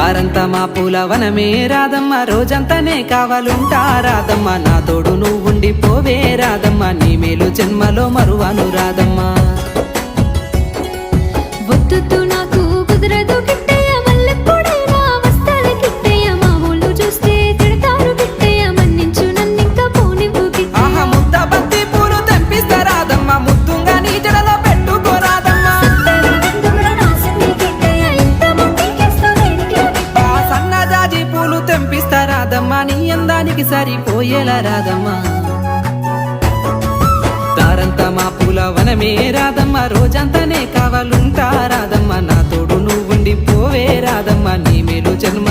దారంతా మా పూల వనమే రాధమ్మ, రోజంతానే కావాలుంటా రాధమ్మ, నా తోడు నువ్వుండి పోవే రాధమ్మ, నీ మేలు జన్మలో మరువను రాధమ్మ. వద్దు నాకు కుదరదు కిట్టయ్య, మల్లెప్పుడైనా వస్తాల కిట్టయ్య, మా ఊళ్ళు చూస్తే తిడతారు కిట్టయ్య, మన్నించు నన్నింకా పోనివ్వు కిట్టయ్య. ఆహా ముద్ద బంతి పూలు తెంపిస్తా రాధమ్మ, ముద్దుంగా నీ జడలో పెట్టుకో రాధమ్మ. ఆ సన్నజాజి పూలు తెంపిస్తా రాధమ్మ, నీ అందానికి సరిపోయేలా రాధమ్మ. దారంతా మా పూల వనమే రాధమ్మ, రోజంతానే కావాలుంటా రాధమ్మ, నా తోడు నువ్వుండి పోవే రాధమ్మ, నీ మేలు జన్మ